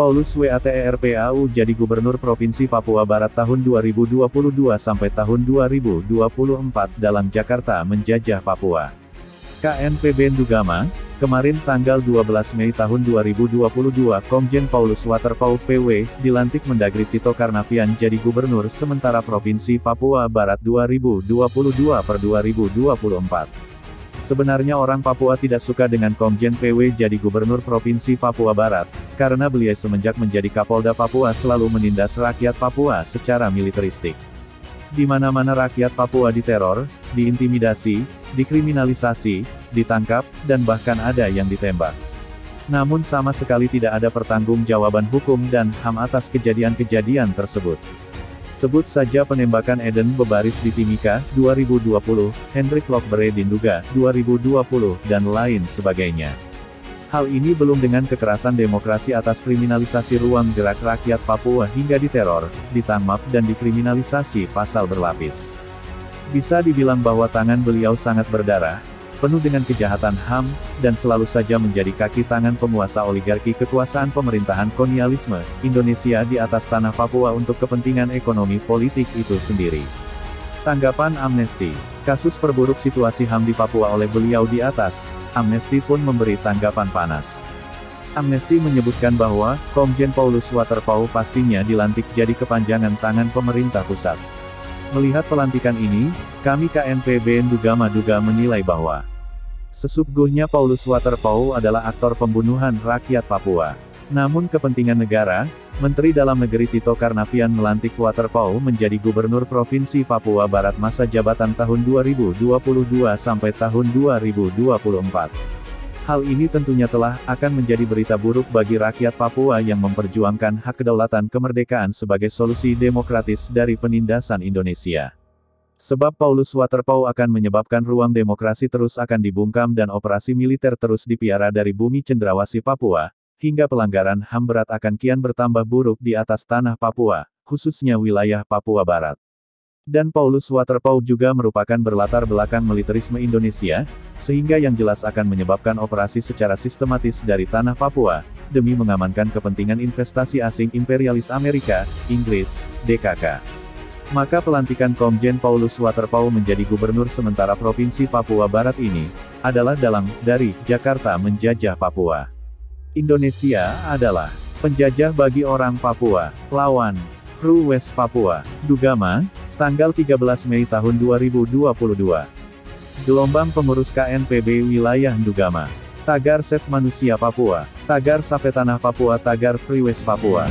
Paulus Waterpau jadi Gubernur Provinsi Papua Barat tahun 2022 sampai tahun 2024 dalam Jakarta menjajah Papua. KNPB Ndugama, kemarin tanggal 12 Mei tahun 2022 Komjen Paulus Waterpau PW, dilantik Mendagri Tito Karnavian jadi Gubernur sementara Provinsi Papua Barat 2022-2024. Sebenarnya orang Papua tidak suka dengan Komjen PW jadi Gubernur Provinsi Papua Barat, karena beliau semenjak menjadi Kapolda Papua selalu menindas rakyat Papua secara militeristik. Di mana-mana rakyat Papua diteror, diintimidasi, dikriminalisasi, ditangkap, dan bahkan ada yang ditembak. Namun sama sekali tidak ada pertanggungjawaban hukum dan HAM atas kejadian-kejadian tersebut. Sebut saja penembakan Eden Bebaris di Timika, 2020, Hendrik Lokbere di Nduga, 2020, dan lain sebagainya. Hal ini belum dengan kekerasan demokrasi atas kriminalisasi ruang gerak rakyat Papua hingga diteror, ditangmap dan dikriminalisasi pasal berlapis. Bisa dibilang bahwa tangan beliau sangat berdarah, penuh dengan kejahatan HAM, dan selalu saja menjadi kaki tangan penguasa oligarki kekuasaan pemerintahan kolonialisme Indonesia di atas tanah Papua untuk kepentingan ekonomi politik itu sendiri. Tanggapan Amnesty. Kasus perburuk situasi HAM di Papua oleh beliau di atas, Amnesty pun memberi tanggapan panas. Amnesty menyebutkan bahwa, Komjen Paulus Waterpau pastinya dilantik jadi kepanjangan tangan pemerintah pusat. Melihat pelantikan ini, kami KNPB Ndugama juga menilai bahwa sesungguhnya Paulus Waterpau adalah aktor pembunuhan rakyat Papua. Namun kepentingan negara, Menteri Dalam Negeri Tito Karnavian melantik Waterpau menjadi Gubernur Provinsi Papua Barat masa jabatan tahun 2022 sampai tahun 2024. Hal ini tentunya akan menjadi berita buruk bagi rakyat Papua yang memperjuangkan hak kedaulatan kemerdekaan sebagai solusi demokratis dari penindasan Indonesia. Sebab Paulus Waterpau akan menyebabkan ruang demokrasi terus akan dibungkam dan operasi militer terus dipiara dari bumi cendrawasih Papua, hingga pelanggaran HAM berat akan kian bertambah buruk di atas tanah Papua, khususnya wilayah Papua Barat. Dan Paulus Waterpau juga merupakan berlatar belakang militerisme Indonesia, sehingga yang jelas akan menyebabkan operasi secara sistematis dari tanah Papua, demi mengamankan kepentingan investasi asing imperialis Amerika, Inggris, DKK. Maka pelantikan Komjen Paulus Waterpau menjadi Gubernur sementara Provinsi Papua Barat ini, adalah dari Jakarta menjajah Papua. Indonesia adalah penjajah bagi orang Papua, lawan Fru West Papua, Ndugama, tanggal 13 Mei tahun 2022. Gelombang pengurus KNPB wilayah Ndugama. Tagar Save Manusia Papua. Tagar Save Tanah Papua. Tagar Free West Papua.